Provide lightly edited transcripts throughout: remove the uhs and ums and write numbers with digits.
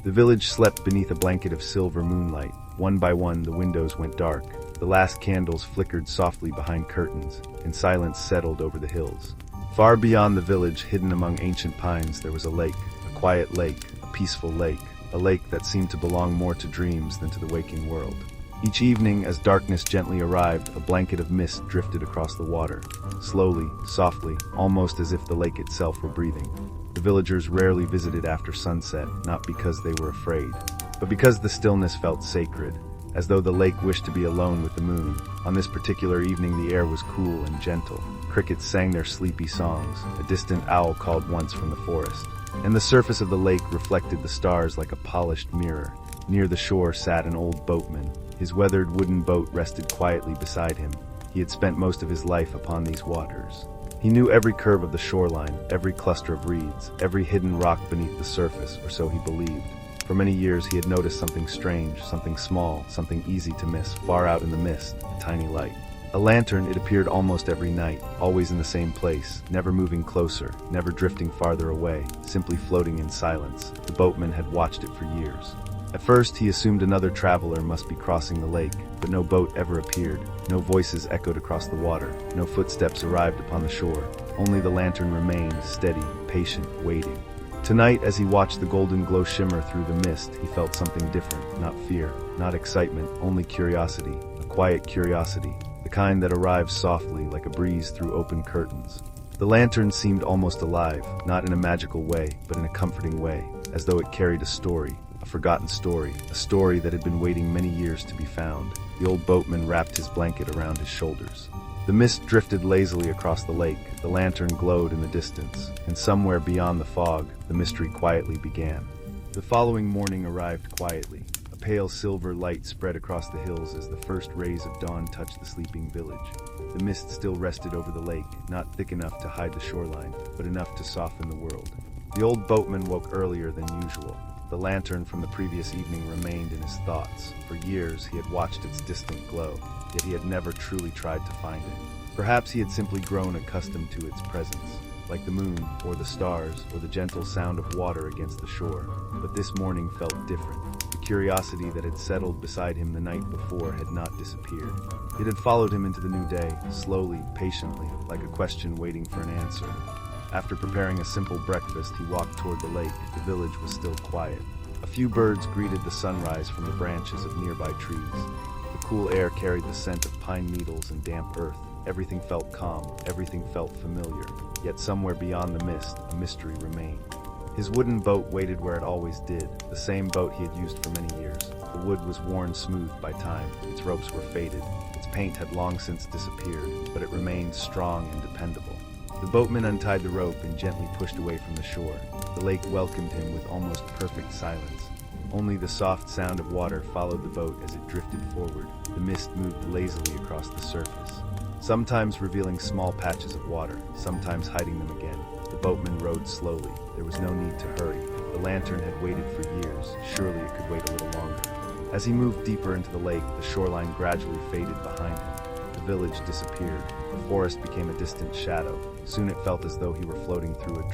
The village slept beneath a blanket of silver moonlight. One by one, the windows went dark. The last candles flickered softly behind curtains, and silence settled over the hills. Far beyond the village, hidden among ancient pines, there was a lake, a quiet lake, a peaceful lake, a lake that seemed to belong more to dreams than to the waking world. Each evening, as darkness gently arrived, a blanket of mist drifted across the water. Slowly, softly, almost as if the lake itself were breathing. The villagers rarely visited after sunset, not because they were afraid, but because the stillness felt sacred, as though the lake wished to be alone with the moon. On this particular evening, the air was cool and gentle. Crickets sang their sleepy songs. A distant owl called once from the forest, and the surface of the lake reflected the stars like a polished mirror. Near the shore sat an old boatman. His weathered wooden boat rested quietly beside him. He had spent most of his life upon these waters. He knew every curve of the shoreline, every cluster of reeds, every hidden rock beneath the surface, or so he believed. For many years he had noticed something strange, something small, something easy to miss, far out in the mist, a tiny light. A lantern, it appeared almost every night, always in the same place, never moving closer, never drifting farther away, simply floating in silence. The boatman had watched it for years. At first, he assumed another traveler must be crossing the lake, but no boat ever appeared. No voices echoed across the water. No footsteps arrived upon the shore. Only the lantern remained, steady, patient, waiting. Tonight, as he watched the golden glow shimmer through the mist, he felt something different. Not fear, not excitement, only curiosity. A quiet curiosity, the kind that arrives softly like a breeze through open curtains. The lantern seemed almost alive, not in a magical way, but in a comforting way, as though it carried a story. A forgotten story, a story that had been waiting many years to be found. The old boatman wrapped his blanket around his shoulders. The mist drifted lazily across the lake, the lantern glowed in the distance, and somewhere beyond the fog, the mystery quietly began. The following morning arrived quietly. A pale silver light spread across the hills as the first rays of dawn touched the sleeping village. The mist still rested over the lake, not thick enough to hide the shoreline, but enough to soften the world. The old boatman woke earlier than usual. The lantern from the previous evening remained in his thoughts. For years he had watched its distant glow, yet he had never truly tried to find it. Perhaps he had simply grown accustomed to its presence, like the moon, or the stars, or the gentle sound of water against the shore. But this morning felt different. The curiosity that had settled beside him the night before had not disappeared. It had followed him into the new day, slowly, patiently, like a question waiting for an answer. After preparing a simple breakfast, he walked toward the lake. The village was still quiet. A few birds greeted the sunrise from the branches of nearby trees. The cool air carried the scent of pine needles and damp earth. Everything felt calm, everything felt familiar. Yet somewhere beyond the mist, a mystery remained. His wooden boat waited where it always did, the same boat he had used for many years. The wood was worn smooth by time. Its ropes were faded. Its paint had long since disappeared, but it remained strong and dependable. The boatman untied the rope and gently pushed away from the shore. The lake welcomed him with almost perfect silence. Only the soft sound of water followed the boat as it drifted forward. The mist moved lazily across the surface, sometimes revealing small patches of water, sometimes hiding them again. The boatman rowed slowly. There was no need to hurry. The lantern had waited for years. Surely it could wait a little longer. As he moved deeper into the lake, the shoreline gradually faded behind him. The village disappeared. The forest became a distant shadow. Soon it felt as though he were floating through a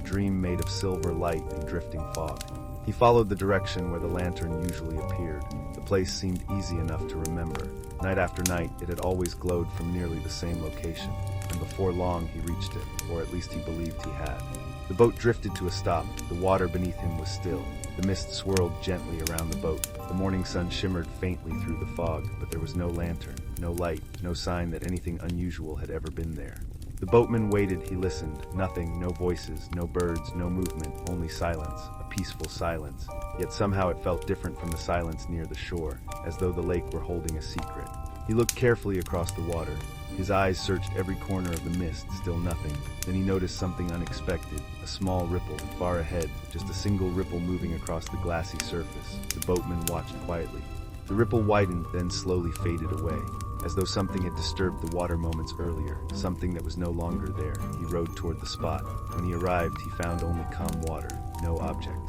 dream made of silver light and drifting fog. He followed the direction where the lantern usually appeared. The place seemed easy enough to remember. Night after night, it had always glowed from nearly the same location, and before long he reached it, or at least he believed he had. The boat drifted to a stop. The water beneath him was still. The mist swirled gently around the boat. The morning sun shimmered faintly through the fog, but there was no lantern, no light, no sign that anything unusual had ever been there. The boatman waited, he listened. Nothing, no voices, no birds, no movement, only silence, a peaceful silence. Yet somehow it felt different from the silence near the shore, as though the lake were holding a secret. He looked carefully across the water. His eyes searched every corner of the mist, still nothing. Then he noticed something unexpected, a small ripple, far ahead, just a single ripple moving across the glassy surface. The boatman watched quietly. The ripple widened, then slowly faded away, as though something had disturbed the water moments earlier, something that was no longer there. He rowed toward the spot. When he arrived, he found only calm water, no object.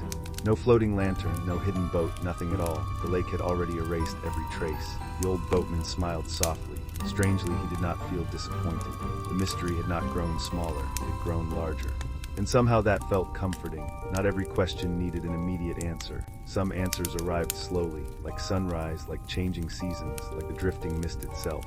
No floating lantern, no hidden boat, nothing at all. The lake had already erased every trace. The old boatman smiled softly. Strangely, he did not feel disappointed. The mystery had not grown smaller, it had grown larger. And somehow that felt comforting. Not every question needed an immediate answer. Some answers arrived slowly, like sunrise, like changing seasons, like the drifting mist itself.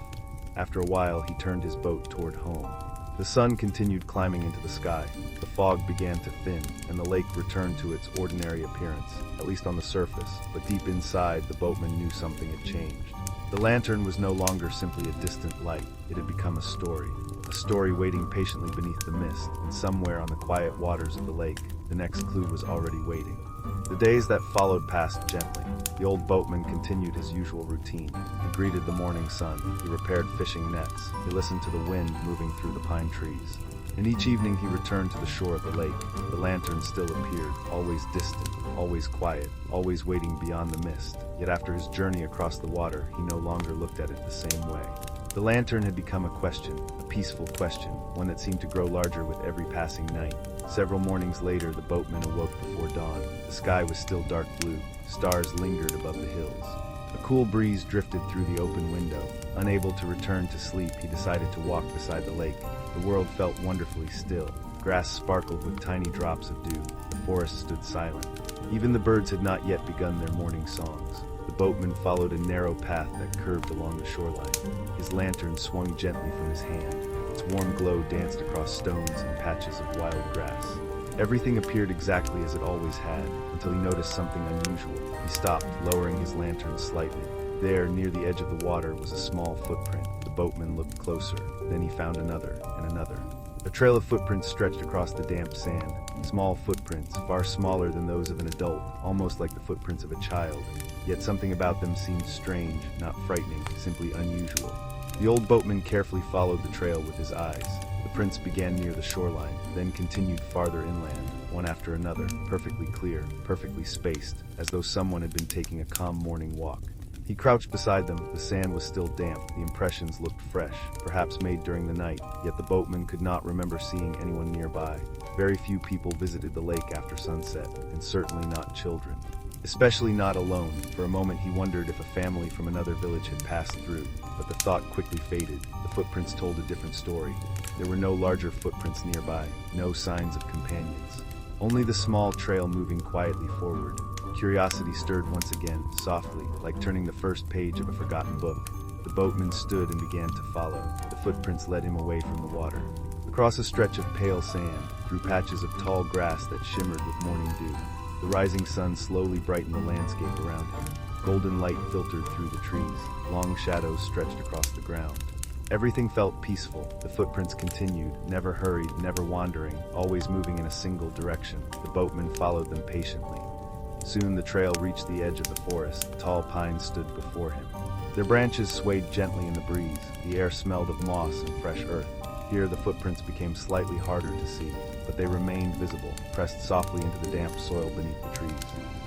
After a while, he turned his boat toward home. The sun continued climbing into the sky. The fog began to thin, and the lake returned to its ordinary appearance, at least on the surface, but deep inside, the boatman knew something had changed. The lantern was no longer simply a distant light. It had become a story waiting patiently beneath the mist, and somewhere on the quiet waters of the lake, the next clue was already waiting. The days that followed passed gently. The old boatman continued his usual routine. He greeted the morning sun. He repaired fishing nets. He listened to the wind moving through the pine trees. And each evening he returned to the shore of the lake. The lantern still appeared, always distant, always quiet, always waiting beyond the mist. Yet after his journey across the water, he no longer looked at it the same way. The lantern had become a question, a peaceful question, one that seemed to grow larger with every passing night. Several mornings later, the boatman awoke before dawn. The sky was still dark blue. Stars lingered above the hills. A cool breeze drifted through the open window. Unable to return to sleep, he decided to walk beside the lake. The world felt wonderfully still. Grass sparkled with tiny drops of dew. The forest stood silent. Even the birds had not yet begun their morning songs. The boatman followed a narrow path that curved along the shoreline. His lantern swung gently from his hand. Its warm glow danced across stones and patches of wild grass. Everything appeared exactly as it always had, until he noticed something unusual. He stopped, lowering his lantern slightly. There, near the edge of the water, was a small footprint. The boatman looked closer. Then he found another, and another. A trail of footprints stretched across the damp sand. Small footprints, far smaller than those of an adult, almost like the footprints of a child. Yet something about them seemed strange, not frightening, simply unusual. The old boatman carefully followed the trail with his eyes. The prints began near the shoreline, then continued farther inland, one after another, perfectly clear, perfectly spaced, as though someone had been taking a calm morning walk. He crouched beside them. The sand was still damp. The impressions looked fresh, perhaps made during the night, yet the boatman could not remember seeing anyone nearby. Very few people visited the lake after sunset, and certainly not children. Especially not alone. For a moment he wondered if a family from another village had passed through, but the thought quickly faded. The footprints told a different story. There were no larger footprints nearby, no signs of companions. Only the small trail moving quietly forward. Curiosity stirred once again, softly, like turning the first page of a forgotten book. The boatman stood and began to follow. The footprints led him away from the water. Across a stretch of pale sand, through patches of tall grass that shimmered with morning dew. The rising sun slowly brightened the landscape around him. Golden light filtered through the trees. Long shadows stretched across the ground. Everything felt peaceful. The footprints continued, never hurried, never wandering, always moving in a single direction. The boatman followed them patiently. Soon the trail reached the edge of the forest. Tall pines stood before him. Their branches swayed gently in the breeze. The air smelled of moss and fresh earth. Here the footprints became slightly harder to see, but they remained visible, pressed softly into the damp soil beneath the trees.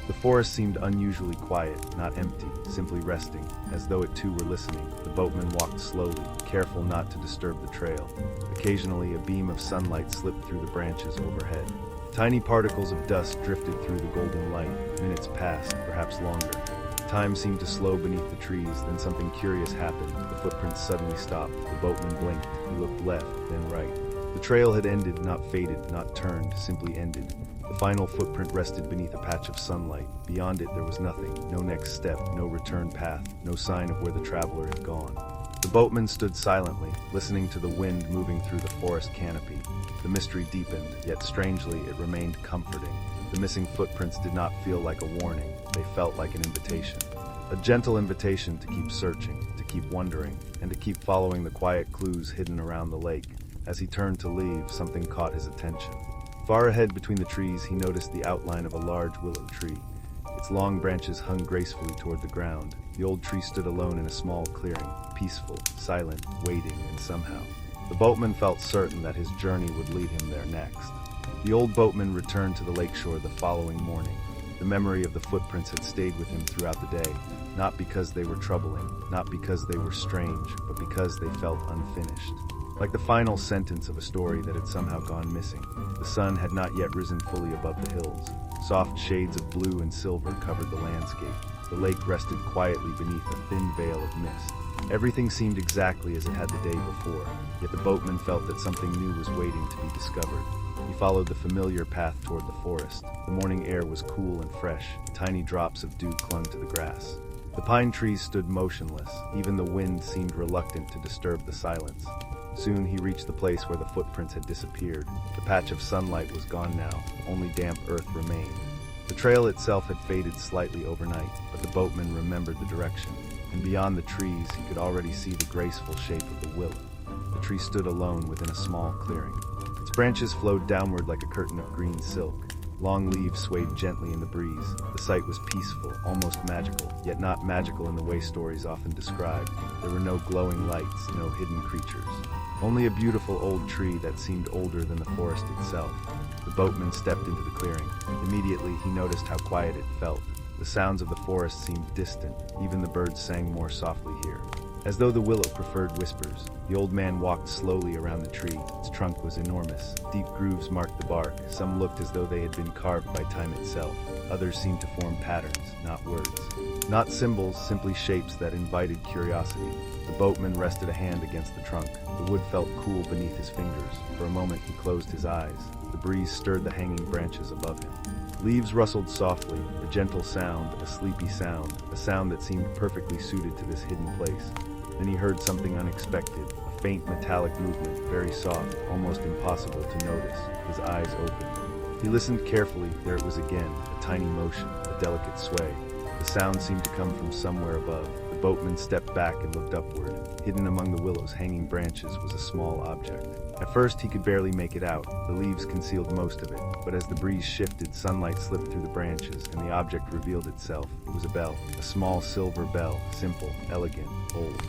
The forest seemed unusually quiet, not empty, simply resting, as though it too were listening. The boatman walked slowly, careful not to disturb the trail. Occasionally a beam of sunlight slipped through the branches overhead. Tiny particles of dust drifted through the golden light. Minutes passed, perhaps longer. Time seemed to slow beneath the trees, then something curious happened. The footprints suddenly stopped. The boatman blinked. He looked left, then right. The trail had ended, not faded, not turned, simply ended. The final footprint rested beneath a patch of sunlight. Beyond it there was nothing, no next step, no return path, no sign of where the traveler had gone. The boatman stood silently, listening to the wind moving through the forest canopy. The mystery deepened, yet strangely it remained comforting. The missing footprints did not feel like a warning, they felt like an invitation. A gentle invitation to keep searching, to keep wondering, and to keep following the quiet clues hidden around the lake. As he turned to leave, something caught his attention. Far ahead between the trees, he noticed the outline of a large willow tree. Its long branches hung gracefully toward the ground. The old tree stood alone in a small clearing, peaceful, silent, waiting, and somehow. The boatman felt certain that his journey would lead him there next. The old boatman returned to the lakeshore the following morning. The memory of the footprints had stayed with him throughout the day, not because they were troubling, not because they were strange, but because they felt unfinished. Like the final sentence of a story that had somehow gone missing. The sun had not yet risen fully above the hills. Soft shades of blue and silver covered the landscape. The lake rested quietly beneath a thin veil of mist. Everything seemed exactly as it had the day before, yet the boatman felt that something new was waiting to be discovered. He followed the familiar path toward the forest. The morning air was cool and fresh. Tiny drops of dew clung to the grass. The pine trees stood motionless. Even the wind seemed reluctant to disturb the silence. Soon he reached the place where the footprints had disappeared. The patch of sunlight was gone now. Only damp earth remained. The trail itself had faded slightly overnight, but the boatman remembered the direction. And beyond the trees, he could already see the graceful shape of the willow. The tree stood alone within a small clearing. Its branches flowed downward like a curtain of green silk. Long leaves swayed gently in the breeze. The sight was peaceful, almost magical, yet not magical in the way stories often describe. There were no glowing lights, no hidden creatures. Only a beautiful old tree that seemed older than the forest itself. The boatman stepped into the clearing. Immediately, he noticed how quiet it felt. The sounds of the forest seemed distant. Even the birds sang more softly here. As though the willow preferred whispers, the old man walked slowly around the tree. Its trunk was enormous. Deep grooves marked the bark. Some looked as though they had been carved by time itself. Others seemed to form patterns, not words. Not symbols, simply shapes that invited curiosity. The boatman rested a hand against the trunk. The wood felt cool beneath his fingers. For a moment he closed his eyes. The breeze stirred the hanging branches above him. Leaves rustled softly, a gentle sound, a sleepy sound, a sound that seemed perfectly suited to this hidden place. Then he heard something unexpected, a faint metallic movement, very soft, almost impossible to notice. His eyes opened. He listened carefully. There it was again, a tiny motion, a delicate sway. The sound seemed to come from somewhere above. The boatman stepped back and looked upward. Hidden among the willow's hanging branches was a small object. At first he could barely make it out. The leaves concealed most of it, but as the breeze shifted, sunlight slipped through the branches, and the object revealed itself. It was a bell, a small silver bell, simple, elegant, old.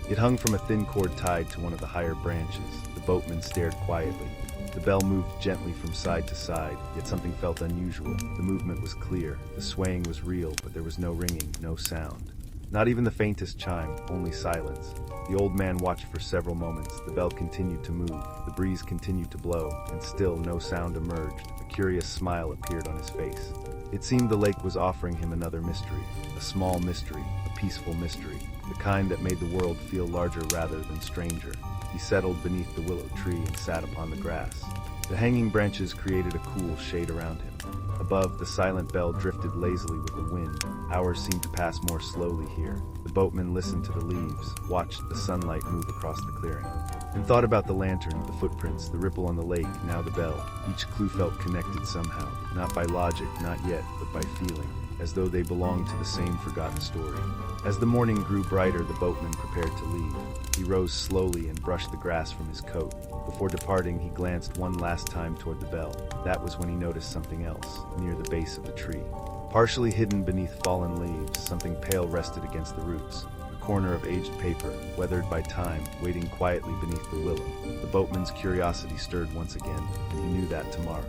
It hung from a thin cord tied to one of the higher branches. The boatman stared quietly. The bell moved gently from side to side, yet something felt unusual. The movement was clear, the swaying was real, but there was no ringing, no sound. Not even the faintest chime, only silence. The old man watched for several moments. The bell continued to move, the breeze continued to blow, and still no sound emerged. A curious smile appeared on his face. It seemed the lake was offering him another mystery, a small mystery, a peaceful mystery, the kind that made the world feel larger rather than stranger. He settled beneath the willow tree and sat upon the grass. The hanging branches created a cool shade around him. Above, the silent bell drifted lazily with the wind. Hours seemed to pass more slowly here. The boatman listened to the leaves, watched the sunlight move across the clearing, and thought about the lantern, the footprints, the ripple on the lake, now the bell. Each clue felt connected somehow, not by logic, not yet, but by feeling, as though they belonged to the same forgotten story. As the morning grew brighter, the boatman prepared to leave. He rose slowly and brushed the grass from his coat. Before departing, he glanced one last time toward the bell. That was when he noticed something else, near the base of the tree. Partially hidden beneath fallen leaves, something pale rested against the roots. A corner of aged paper, weathered by time, waiting quietly beneath the willow. The boatman's curiosity stirred once again, and he knew that tomorrow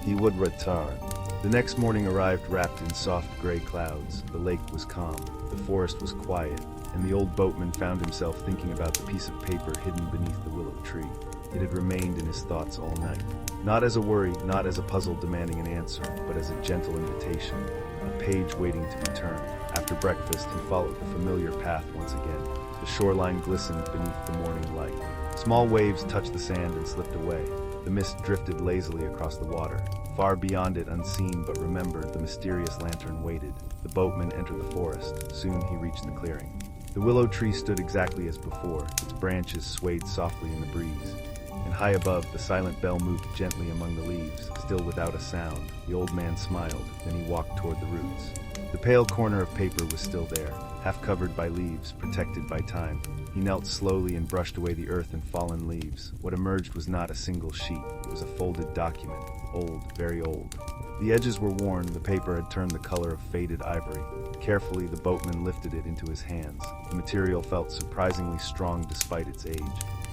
he would return. The next morning arrived wrapped in soft gray clouds. The lake was calm, the forest was quiet, and the old boatman found himself thinking about the piece of paper hidden beneath the willow tree. It had remained in his thoughts all night. Not as a worry, not as a puzzle demanding an answer, but as a gentle invitation, a page waiting to be turned. After breakfast, he followed the familiar path once again. The shoreline glistened beneath the morning light. Small waves touched the sand and slipped away. The mist drifted lazily across the water. Far beyond it, unseen but remembered, the mysterious lantern waited. The boatman entered the forest. Soon he reached the clearing. The willow tree stood exactly as before. Its branches swayed softly in the breeze. And high above, the silent bell moved gently among the leaves, still without a sound. The old man smiled, then he walked toward the roots. The pale corner of paper was still there, half covered by leaves, protected by time. He knelt slowly and brushed away the earth and fallen leaves. What emerged was not a single sheet. It was a folded document, old, very old. The edges were worn, the paper had turned the color of faded ivory. Carefully, the boatman lifted it into his hands. The material felt surprisingly strong despite its age.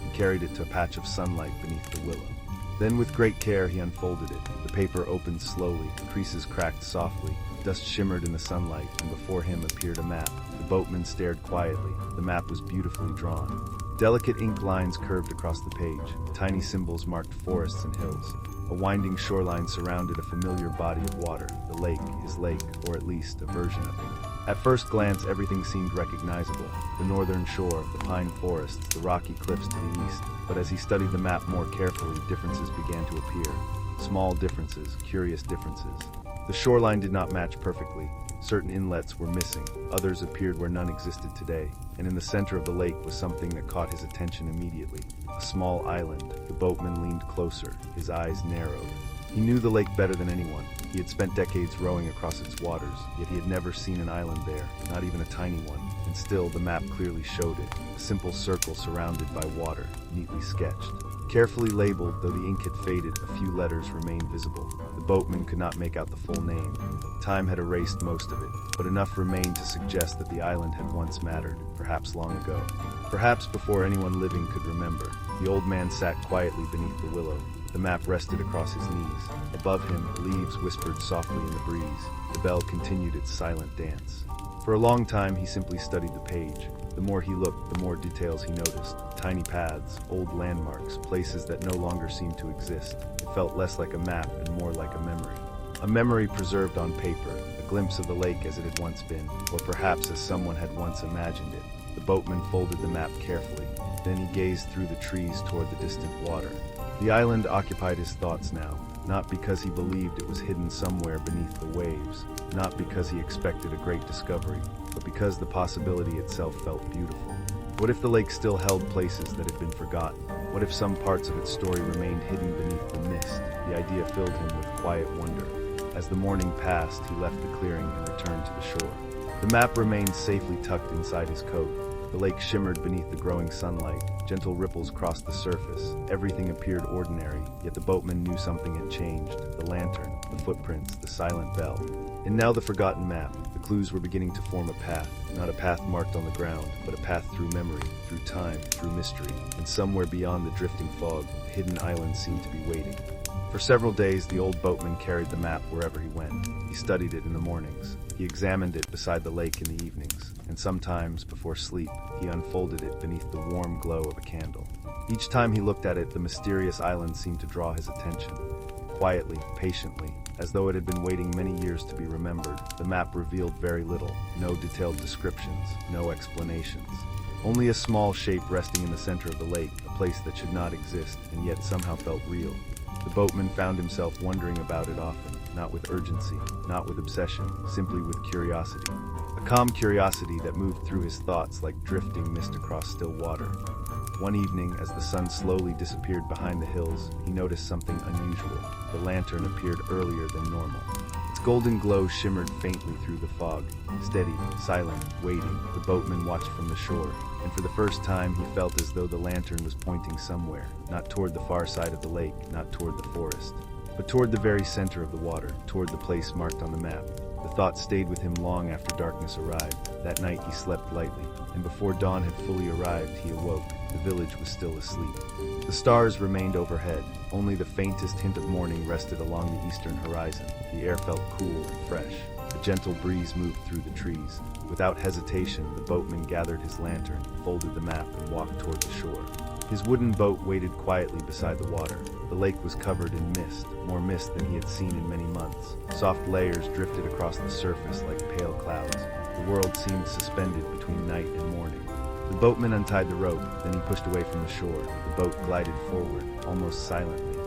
He carried it to a patch of sunlight beneath the willow. Then with great care he unfolded it. The paper opened slowly, the creases cracked softly, dust shimmered in the sunlight, and before him appeared a map. The boatman stared quietly. The map was beautifully drawn. Delicate ink lines curved across the page. Tiny symbols marked forests and hills. A winding shoreline surrounded a familiar body of water, the lake, his lake, or at least a version of it. At first glance, everything seemed recognizable. The northern shore, the pine forests, the rocky cliffs to the east. But as he studied the map more carefully, differences began to appear. Small differences, curious differences. The shoreline did not match perfectly. Certain inlets were missing, others appeared where none existed today, and in the center of the lake was something that caught his attention immediately. A small island. The boatman leaned closer, his eyes narrowed. He knew the lake better than anyone. He had spent decades rowing across its waters, yet he had never seen an island there, not even a tiny one. And still, the map clearly showed it, a simple circle surrounded by water, neatly sketched. Carefully labeled, though the ink had faded, a few letters remained visible. The boatman could not make out the full name. Time had erased most of it, but enough remained to suggest that the island had once mattered, perhaps long ago. Perhaps before anyone living could remember. The old man sat quietly beneath the willow. The map rested across his knees. Above him, leaves whispered softly in the breeze. The bell continued its silent dance. For a long time, he simply studied the page. The more he looked, the more details he noticed. Tiny paths, old landmarks, places that no longer seemed to exist. It felt less like a map and more like a memory. A memory preserved on paper, a glimpse of the lake as it had once been, or perhaps as someone had once imagined it. The boatman folded the map carefully. Then he gazed through the trees toward the distant water. The island occupied his thoughts now, not because he believed it was hidden somewhere beneath the waves, not because he expected a great discovery, but because the possibility itself felt beautiful. What if the lake still held places that had been forgotten? What if some parts of its story remained hidden beneath the mist? The idea filled him with quiet wonder. As the morning passed, he left the clearing and returned to the shore. The map remained safely tucked inside his coat. The lake shimmered beneath the growing sunlight. Gentle ripples crossed the surface. Everything appeared ordinary, yet the boatman knew something had changed. The lantern, the footprints, the silent bell. And now the forgotten map. The clues were beginning to form a path. Not a path marked on the ground, but a path through memory, through time, through mystery. And somewhere beyond the drifting fog, a hidden island seemed to be waiting. For several days, the old boatman carried the map wherever he went. He studied it in the mornings. He examined it beside the lake in the evenings. And sometimes, before sleep, he unfolded it beneath the warm glow of a candle. Each time he looked at it, the mysterious island seemed to draw his attention. Quietly, patiently, as though it had been waiting many years to be remembered, the map revealed very little. No detailed descriptions, no explanations. Only a small shape resting in the center of the lake, a place that should not exist, and yet somehow felt real. The boatman found himself wondering about it often, not with urgency, not with obsession, simply with curiosity. A calm curiosity that moved through his thoughts like drifting mist across still water. One evening, as the sun slowly disappeared behind the hills, he noticed something unusual. The lantern appeared earlier than normal. Its golden glow shimmered faintly through the fog. Steady, silent, waiting, the boatman watched from the shore, and for the first time he felt as though the lantern was pointing somewhere, not toward the far side of the lake, not toward the forest, but toward the very center of the water, toward the place marked on the map. The thought stayed with him long after darkness arrived. That night he slept lightly, and before dawn had fully arrived, he awoke. The village was still asleep. The stars remained overhead. Only the faintest hint of morning rested along the eastern horizon. The air felt cool and fresh. A gentle breeze moved through the trees. Without hesitation, the boatman gathered his lantern, folded the map, and walked toward the shore. His wooden boat waited quietly beside the water. The lake was covered in mist, more mist than he had seen in many months. Soft layers drifted across the surface like pale clouds. The world seemed suspended between night and morning. The boatman untied the rope, then he pushed away from the shore. The boat glided forward, almost silently.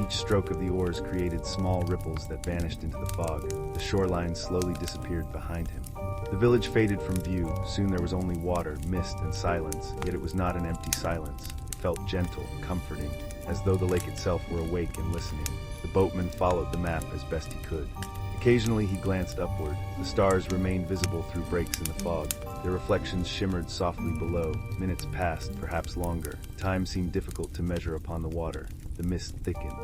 Each stroke of the oars created small ripples that vanished into the fog. The shoreline slowly disappeared behind him. The village faded from view. Soon there was only water, mist, and silence, yet it was not an empty silence. It felt gentle, comforting, as though the lake itself were awake and listening. The boatman followed the map as best he could. Occasionally he glanced upward. The stars remained visible through breaks in the fog. Their reflections shimmered softly below. Minutes passed, perhaps longer. Time seemed difficult to measure upon the water. The mist thickened,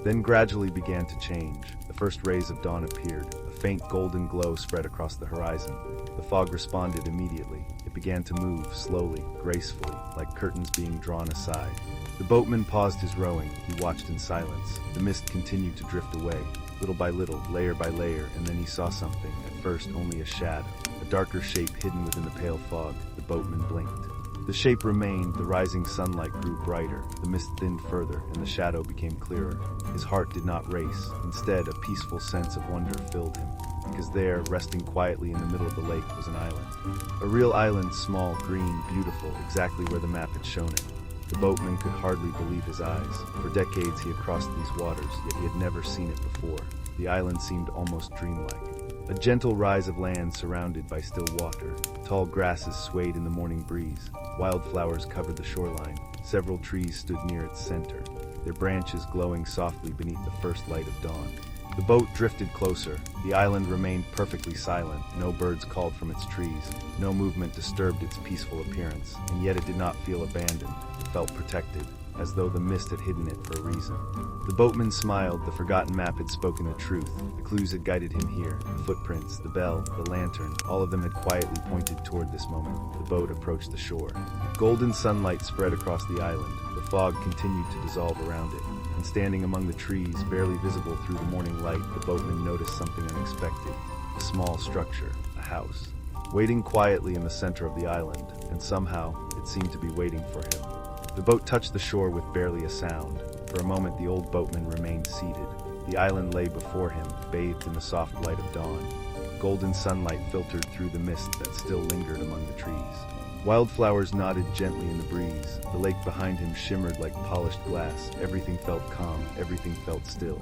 then gradually began to change. The first rays of dawn appeared. A faint golden glow spread across the horizon. The fog responded immediately. It began to move, slowly, gracefully, like curtains being drawn aside. The boatman paused his rowing. He watched in silence. The mist continued to drift away, little by little, layer by layer, and then he saw something, at first only a shadow, a darker shape hidden within the pale fog. The boatman blinked. The shape remained, the rising sunlight grew brighter, the mist thinned further, and the shadow became clearer. His heart did not race. Instead, a peaceful sense of wonder filled him, because there, resting quietly in the middle of the lake, was an island. A real island, small, green, beautiful, exactly where the map had shown it. The boatman The boatman could hardly believe his eyes. For decades he had crossed these waters, yet he had never seen it before. The island seemed almost dreamlike. A gentle rise of land surrounded by still water. Tall grasses swayed in the morning breeze. Wildflowers covered the shoreline. Several trees stood near its center, their branches glowing softly beneath the first light of dawn. The boat drifted closer. The island remained perfectly silent. No birds called from its trees. No movement disturbed its peaceful appearance, and yet it did not feel abandoned. It felt protected, as though the mist had hidden it for a reason. The boatman smiled. The forgotten map had spoken the truth. The clues had guided him here. The footprints, the bell, the lantern, all of them had quietly pointed toward this moment. The boat approached the shore. Golden sunlight spread across the island. The fog continued to dissolve around it. And standing among the trees, barely visible through the morning light, the boatman noticed something unexpected. A small structure, a house, waiting quietly in the center of the island, and somehow it seemed to be waiting for him. The boat touched the shore with barely a sound. For a moment the old boatman remained seated. The island lay before him, bathed in the soft light of dawn. Golden sunlight filtered through the mist that still lingered among the trees. Wildflowers nodded gently in the breeze. The lake behind him shimmered like polished glass. Everything felt calm, everything felt still.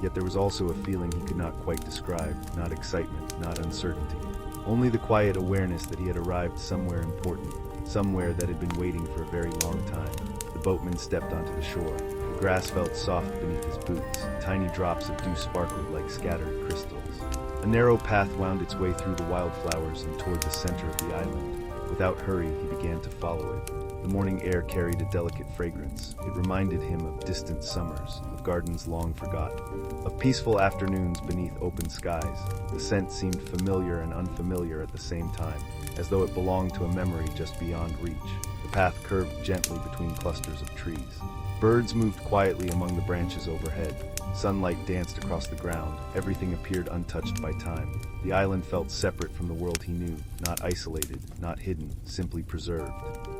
Yet there was also a feeling he could not quite describe, not excitement, not uncertainty. Only the quiet awareness that he had arrived somewhere important, somewhere that had been waiting for a very long time. The boatman stepped onto the shore. The grass felt soft beneath his boots. Tiny drops of dew sparkled like scattered crystals. A narrow path wound its way through the wildflowers and toward the center of the island. Without hurry, he began to follow it. The morning air carried a delicate fragrance. It reminded him of distant summers, of gardens long forgotten, of peaceful afternoons beneath open skies. The scent seemed familiar and unfamiliar at the same time, as though it belonged to a memory just beyond reach. The path curved gently between clusters of trees. Birds moved quietly among the branches overhead. Sunlight danced across the ground. Everything appeared untouched by time. The island felt separate from the world he knew, not isolated, not hidden, simply preserved.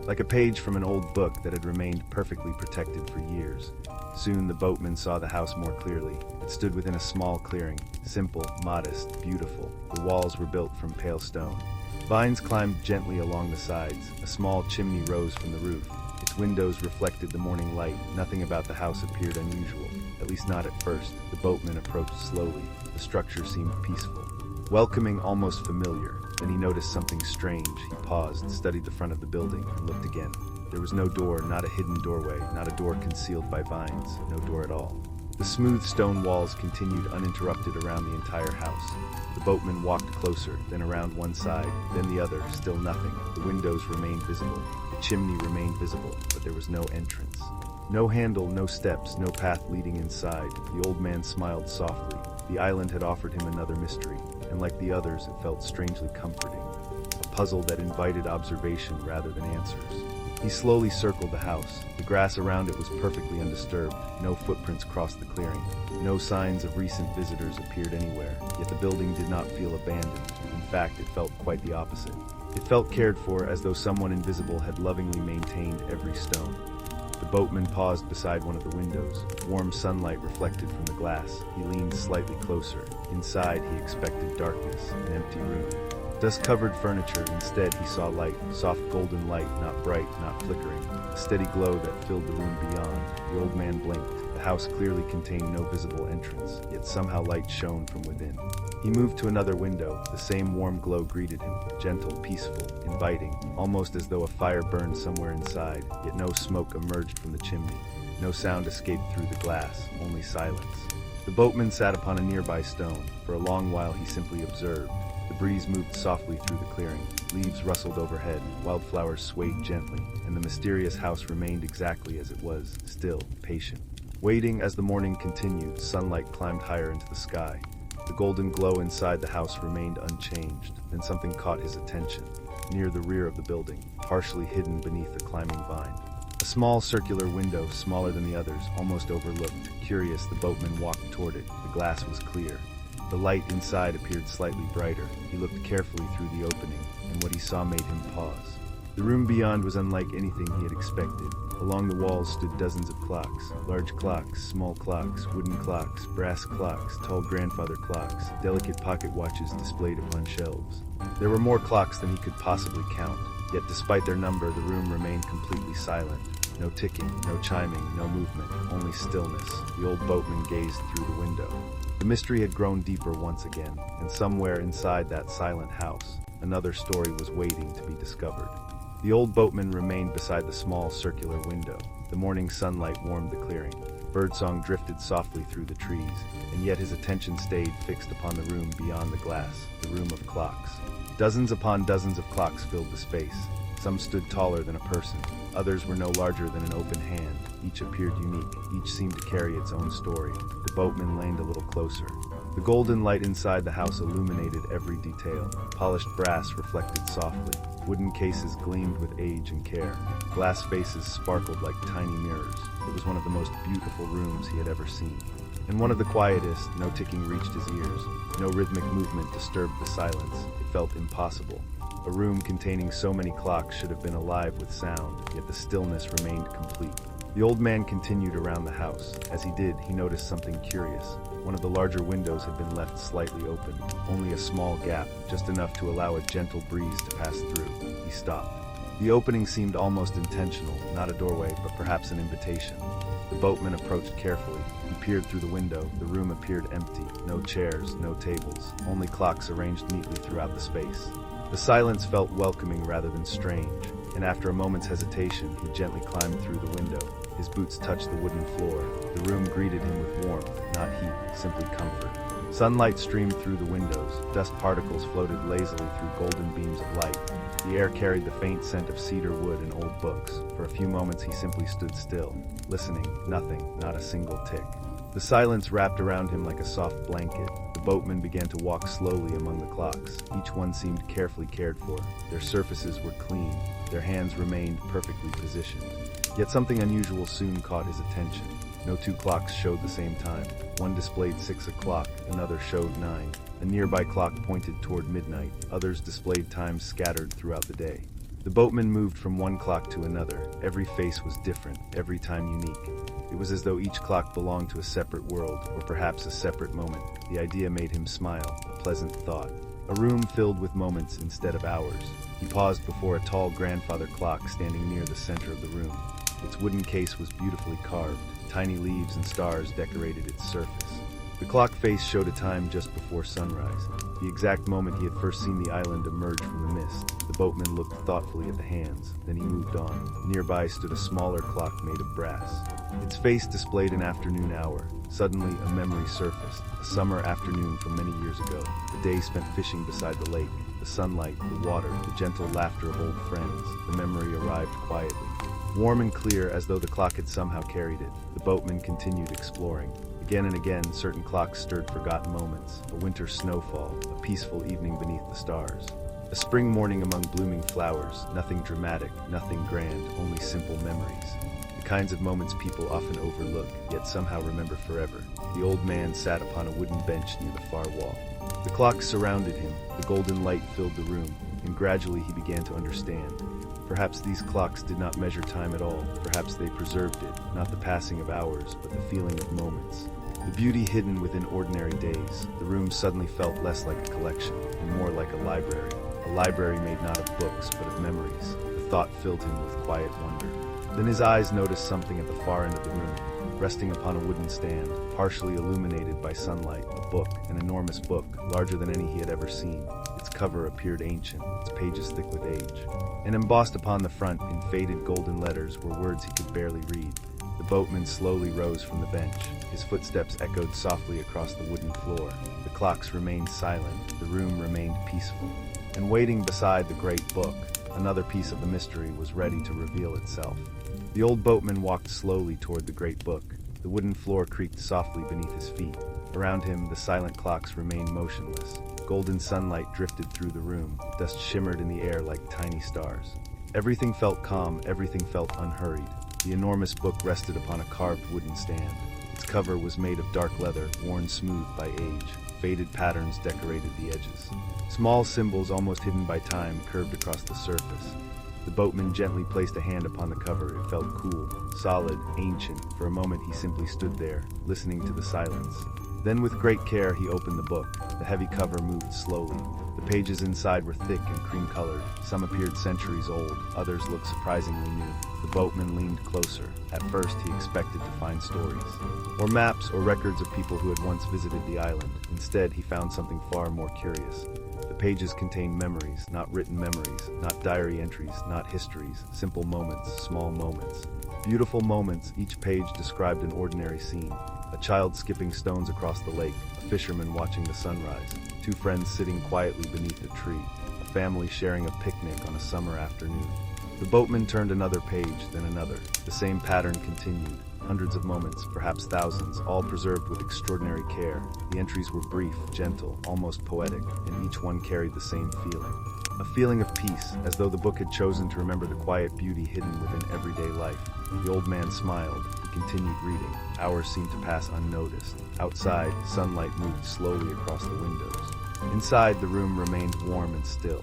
Like a page from an old book that had remained perfectly protected for years. Soon the boatman saw the house more clearly. It stood within a small clearing, simple, modest, beautiful. The walls were built from pale stone. Vines climbed gently along the sides. A small chimney rose from the roof. Its windows reflected the morning light. Nothing about the house appeared unusual, at least not at first. The boatman approached slowly. The structure seemed peaceful, welcoming, almost familiar. Then he noticed something strange. He paused, studied the front of the building, and looked again. There was no door, not a hidden doorway, not a door concealed by vines, no door at all. The smooth stone walls continued uninterrupted around the entire house. The boatman walked closer, then around one side, then the other, still nothing. The windows remained visible. The chimney remained visible, but there was no entrance. No handle, no steps, no path leading inside. The old man smiled softly. The island had offered him another mystery, and like the others, it felt strangely comforting. A puzzle that invited observation rather than answers. He slowly circled the house. The grass around it was perfectly undisturbed. No footprints crossed the clearing. No signs of recent visitors appeared anywhere. Yet the building did not feel abandoned. In fact, it felt quite the opposite. It felt cared for, as though someone invisible had lovingly maintained every stone. The boatman paused beside one of the windows. Warm sunlight reflected from the glass. He leaned slightly closer. Inside, he expected darkness, an empty room. Dust-covered furniture. Instead, he saw light, soft golden light, not bright, not flickering. A steady glow that filled the room beyond. The old man blinked. The house clearly contained no visible entrance, yet somehow light shone from within. He moved to another window. The same warm glow greeted him, gentle, peaceful, inviting, almost as though a fire burned somewhere inside, yet no smoke emerged from the chimney. No sound escaped through the glass, only silence. The boatman sat upon a nearby stone. For a long while he simply observed. The breeze moved softly through the clearing. Leaves rustled overhead, wildflowers swayed gently, and the mysterious house remained exactly as it was, still, patient. Waiting as the morning continued, sunlight climbed higher into the sky. The golden glow inside the house remained unchanged. Then something caught his attention. Near the rear of the building, partially hidden beneath a climbing vine. A small circular window, smaller than the others, almost overlooked. Curious, the boatman walked toward it. The glass was clear. The light inside appeared slightly brighter. He looked carefully through the opening, and what he saw made him pause. The room beyond was unlike anything he had expected. Along the walls stood dozens of clocks. Large clocks, small clocks, wooden clocks, brass clocks, tall grandfather clocks, delicate pocket watches displayed upon shelves. There were more clocks than he could possibly count, yet despite their number, the room remained completely silent. No ticking, no chiming, no movement, only stillness. The old boatman gazed through the window. The mystery had grown deeper once again, and somewhere inside that silent house, another story was waiting to be discovered. The old boatman remained beside the small circular window. The morning sunlight warmed the clearing. Birdsong drifted softly through the trees, and yet his attention stayed fixed upon the room beyond the glass, the room of clocks. Dozens upon dozens of clocks filled the space. Some stood taller than a person. Others were no larger than an open hand. Each appeared unique. Each seemed to carry its own story. The boatman leaned a little closer. The golden light inside the house illuminated every detail. Polished brass reflected softly. Wooden cases gleamed with age and care. Glass faces sparkled like tiny mirrors. It was one of the most beautiful rooms he had ever seen. In one of the quietest, no ticking reached his ears. No rhythmic movement disturbed the silence. It felt impossible. A room containing so many clocks should have been alive with sound, yet the stillness remained complete. The old man continued around the house. As he did, he noticed something curious. One of the larger windows had been left slightly open, only a small gap, just enough to allow a gentle breeze to pass through. He stopped. The opening seemed almost intentional, not a doorway, but perhaps an invitation. The boatman approached carefully. He peered through the window. The room appeared empty. No chairs, no tables, only clocks arranged neatly throughout the space. The silence felt welcoming rather than strange, and after a moment's hesitation, he gently climbed through the window. His boots touched the wooden floor. The room greeted him with warmth, not heat, simply comfort. Sunlight streamed through the windows. Dust particles floated lazily through golden beams of light. The air carried the faint scent of cedar wood and old books. For a few moments he simply stood still, listening. Nothing, not a single tick. The silence wrapped around him like a soft blanket. The boatman began to walk slowly among the clocks. Each one seemed carefully cared for. Their surfaces were clean. Their hands remained perfectly positioned. Yet something unusual soon caught his attention. No two clocks showed the same time. One displayed 6 o'clock, another showed 9. A nearby clock pointed toward midnight. Others displayed times scattered throughout the day. The boatman moved from one clock to another. Every face was different, every time unique. It was as though each clock belonged to a separate world, or perhaps a separate moment. The idea made him smile, a pleasant thought. A room filled with moments instead of hours. He paused before a tall grandfather clock standing near the center of the room. Its wooden case was beautifully carved. Tiny leaves and stars decorated its surface. The clock face showed a time just before sunrise, the exact moment he had first seen the island emerge from the mist. The boatman looked thoughtfully at the hands, then he moved on. Nearby stood a smaller clock made of brass. Its face displayed an afternoon hour. Suddenly, a memory surfaced, a summer afternoon from many years ago. The day spent fishing beside the lake, the sunlight, the water, the gentle laughter of old friends. The memory arrived quietly. Warm and clear, as though the clock had somehow carried it, the boatman continued exploring. Again and again, certain clocks stirred forgotten moments. A winter snowfall, a peaceful evening beneath the stars. A spring morning among blooming flowers, nothing dramatic, nothing grand, only simple memories. The kinds of moments people often overlook, yet somehow remember forever. The old man sat upon a wooden bench near the far wall. The clocks surrounded him, the golden light filled the room, and gradually he began to understand. Perhaps these clocks did not measure time at all. Perhaps they preserved it, not the passing of hours, but the feeling of moments. The beauty hidden within ordinary days. The room suddenly felt less like a collection, and more like a library. A library made not of books, but of memories. The thought filled him with quiet wonder. Then his eyes noticed something at the far end of the room. Resting upon a wooden stand, partially illuminated by sunlight, a book, an enormous book, larger than any he had ever seen. Its cover appeared ancient, its pages thick with age. And embossed upon the front, in faded golden letters, were words he could barely read. The boatman slowly rose from the bench. His footsteps echoed softly across the wooden floor. The clocks remained silent. The room remained peaceful. And waiting beside the great book, another piece of the mystery was ready to reveal itself. The old boatman walked slowly toward the great book. The wooden floor creaked softly beneath his feet. Around him, the silent clocks remained motionless. Golden sunlight drifted through the room. Dust shimmered in the air like tiny stars. Everything felt calm, everything felt unhurried. The enormous book rested upon a carved wooden stand. Its cover was made of dark leather, worn smooth by age. Faded patterns decorated the edges. Small symbols, almost hidden by time, curved across the surface. The boatman gently placed a hand upon the cover. It felt cool, solid, ancient. For a moment he simply stood there, listening to the silence. Then with great care he opened the book. The heavy cover moved slowly. The pages inside were thick and cream-colored. Some appeared centuries old, others looked surprisingly new. The boatman leaned closer. At first he expected to find stories, or maps, or records of people who had once visited the island. Instead, he found something far more curious. The pages contained memories, not written memories, not diary entries, not histories, simple moments, small moments. Beautiful moments, each page described an ordinary scene. A child skipping stones across the lake, a fisherman watching the sunrise, two friends sitting quietly beneath a tree, a family sharing a picnic on a summer afternoon. The boatman turned another page, then another. The same pattern continued. Hundreds of moments, perhaps thousands, all preserved with extraordinary care. The entries were brief, gentle, almost poetic, and each one carried the same feeling. A feeling of peace, as though the book had chosen to remember the quiet beauty hidden within everyday life. The old man smiled. He continued reading. Hours seemed to pass unnoticed. Outside, sunlight moved slowly across the windows. Inside, the room remained warm and still.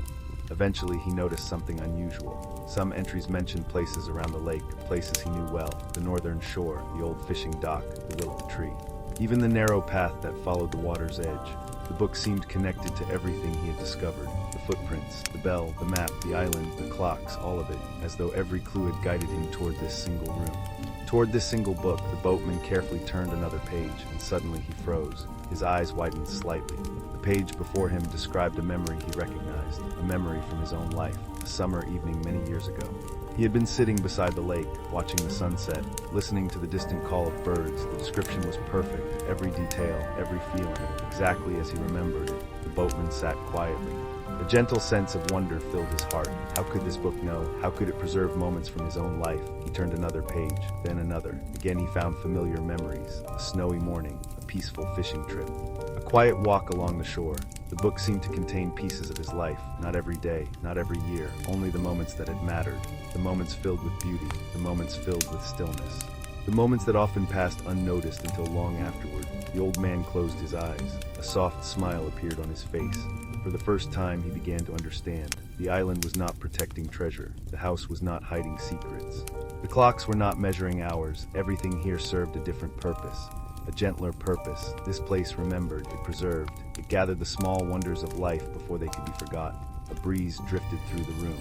Eventually, he noticed something unusual. Some entries mentioned places around the lake, places he knew well: the northern shore, the old fishing dock, the willow tree. Even the narrow path that followed the water's edge. The book seemed connected to everything he had discovered. The footprints, the bell, the map, the island, the clocks, all of it, as though every clue had guided him toward this single room. Toward this single book, the boatman carefully turned another page, and suddenly he froze. His eyes widened slightly. The page before him described a memory he recognized, a memory from his own life, a summer evening many years ago. He had been sitting beside the lake, watching the sunset, listening to the distant call of birds. The description was perfect, every detail, every feeling, exactly as he remembered it. The boatman sat quietly. A gentle sense of wonder filled his heart. How could this book know? How could it preserve moments from his own life? He turned another page, then another. Again he found familiar memories, a snowy morning, a peaceful fishing trip, a quiet walk along the shore. The book seemed to contain pieces of his life, not every day, not every year, only the moments that had mattered, the moments filled with beauty, the moments filled with stillness, the moments that often passed unnoticed until long afterward. The old man closed his eyes. A soft smile appeared on his face. For the first time, he began to understand. The island was not protecting treasure. The house was not hiding secrets. The clocks were not measuring hours. Everything here served a different purpose. A gentler purpose. This place remembered, it preserved, it gathered the small wonders of life before they could be forgotten. A breeze drifted through the room.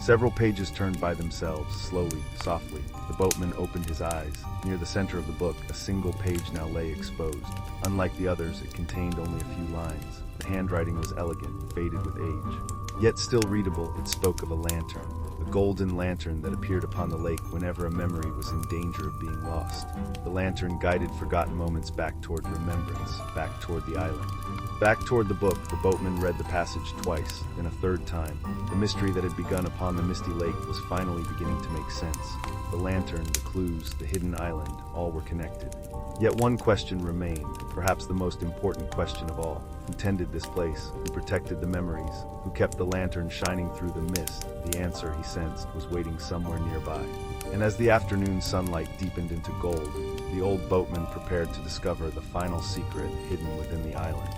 Several pages turned by themselves, slowly, softly. The boatman opened his eyes. Near the center of the book, a single page now lay exposed. Unlike the others, it contained only a few lines. The handwriting was elegant, faded with age. Yet still readable, it spoke of a lantern. A golden lantern that appeared upon the lake whenever a memory was in danger of being lost. The lantern guided forgotten moments back toward remembrance, back toward the island. Back toward the book, the boatman read the passage twice, then a third time. The mystery that had begun upon the misty lake was finally beginning to make sense. The lantern, the clues, the hidden island, all were connected. Yet one question remained, perhaps the most important question of all. Who tended this place? Who protected the memories? Who kept the lantern shining through the mist? The answer, he sensed, was waiting somewhere nearby. And as the afternoon sunlight deepened into gold, the old boatman prepared to discover the final secret hidden within the island.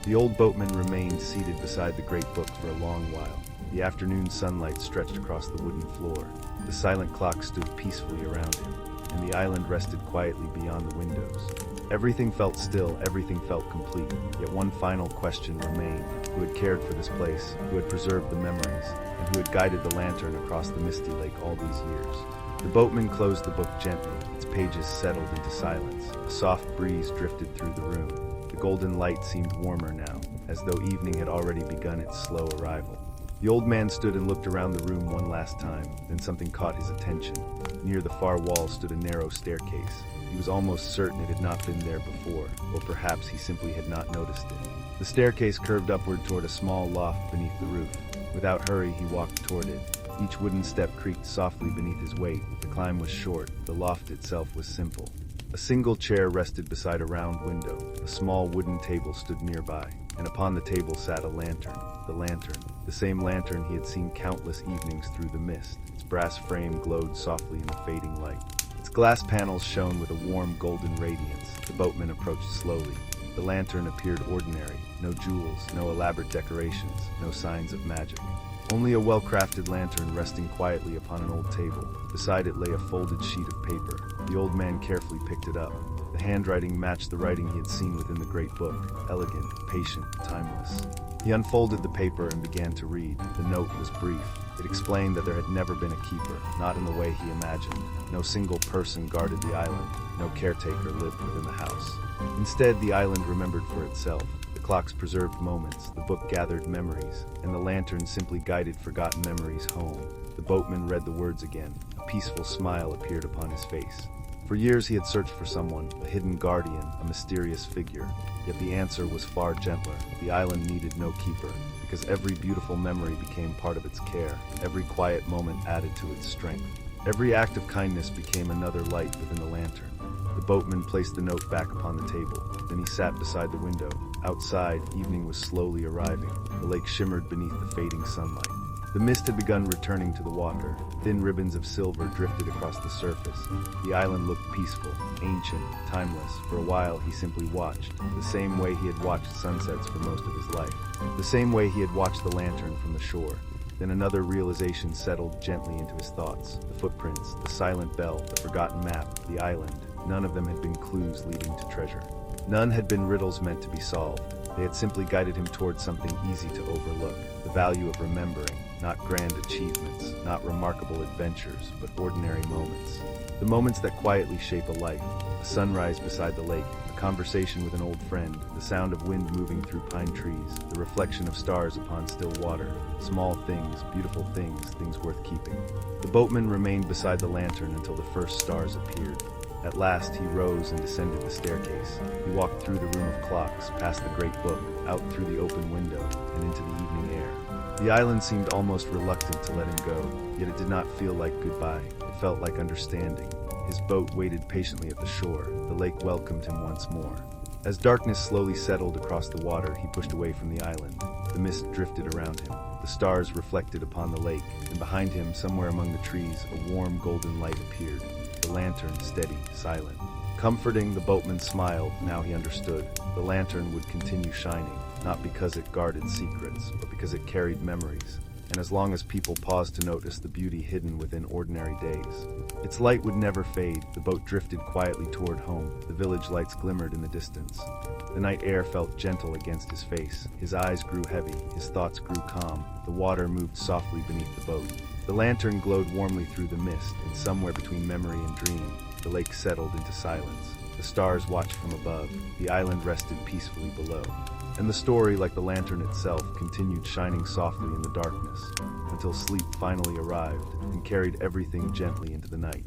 The old boatman remained seated beside the great book for a long while. The afternoon sunlight stretched across the wooden floor. The silent clock stood peacefully around him, and the island rested quietly beyond the windows. Everything felt still, everything felt complete. Yet one final question remained. Who had cared for this place? Who had preserved the memories? And who had guided the lantern across the misty lake all these years? The boatman closed the book gently. Its pages settled into silence. A soft breeze drifted through the room. The golden light seemed warmer now, as though evening had already begun its slow arrival. The old man stood and looked around the room one last time, then something caught his attention. Near the far wall stood a narrow staircase. He was almost certain it had not been there before, or perhaps he simply had not noticed it. The staircase curved upward toward a small loft beneath the roof. Without hurry, he walked toward it. Each wooden step creaked softly beneath his weight. The climb was short. The loft itself was simple. A single chair rested beside a round window. A small wooden table stood nearby, and upon the table sat a lantern. The lantern, the same lantern he had seen countless evenings through the mist. Its brass frame glowed softly in the fading light. Its glass panels shone with a warm golden radiance. The boatman approached slowly. The lantern appeared ordinary. No jewels, no elaborate decorations, no signs of magic. Only a well-crafted lantern resting quietly upon an old table. Beside it lay a folded sheet of paper. The old man carefully picked it up. The handwriting matched the writing he had seen within the great book, elegant, patient, timeless. He unfolded the paper and began to read. The note was brief. It explained that there had never been a keeper, not in the way he imagined. No single person guarded the island. No caretaker lived within the house. Instead, the island remembered for itself. The clocks preserved moments, the book gathered memories, and the lantern simply guided forgotten memories home. The boatman read the words again. A peaceful smile appeared upon his face. For years he had searched for someone, a hidden guardian, a mysterious figure. Yet the answer was far gentler. The island needed no keeper, because every beautiful memory became part of its care. Every quiet moment added to its strength. Every act of kindness became another light within the lantern. The boatman placed the note back upon the table. Then he sat beside the window. Outside, evening was slowly arriving. The lake shimmered beneath the fading sunlight. The mist had begun returning to the water. Thin ribbons of silver drifted across the surface. The island looked peaceful, ancient, timeless. For a while he simply watched, the same way he had watched sunsets for most of his life. The same way he had watched the lantern from the shore. Then another realization settled gently into his thoughts. The footprints, the silent bell, the forgotten map, the island. None of them had been clues leading to treasure. None had been riddles meant to be solved. They had simply guided him towards something easy to overlook. The value of remembering. Not grand achievements, not remarkable adventures, but ordinary moments. The moments that quietly shape a life. A sunrise beside the lake, a conversation with an old friend, the sound of wind moving through pine trees, the reflection of stars upon still water. Small things, beautiful things, things worth keeping. The boatman remained beside the lantern until the first stars appeared. At last he rose and descended the staircase. He walked through the room of clocks, past the great book, out through the open window, and into the evening air. The island seemed almost reluctant to let him go, yet it did not feel like goodbye. It felt like understanding. His boat waited patiently at the shore. The lake welcomed him once more. As darkness slowly settled across the water, he pushed away from the island. The mist drifted around him. The stars reflected upon the lake, and behind him, somewhere among the trees, a warm golden light appeared. The lantern, steady, silent. Comforting, the boatman smiled. Now he understood. The lantern would continue shining, not because it guarded secrets, but because it carried memories. And as long as people paused to notice the beauty hidden within ordinary days. Its light would never fade. The boat drifted quietly toward home. The village lights glimmered in the distance. The night air felt gentle against his face. His eyes grew heavy. His thoughts grew calm. The water moved softly beneath the boat. The lantern glowed warmly through the mist, and somewhere between memory and dream, the lake settled into silence. The stars watched from above. The island rested peacefully below. And the story, like the lantern itself, continued shining softly in the darkness, until sleep finally arrived and carried everything gently into the night.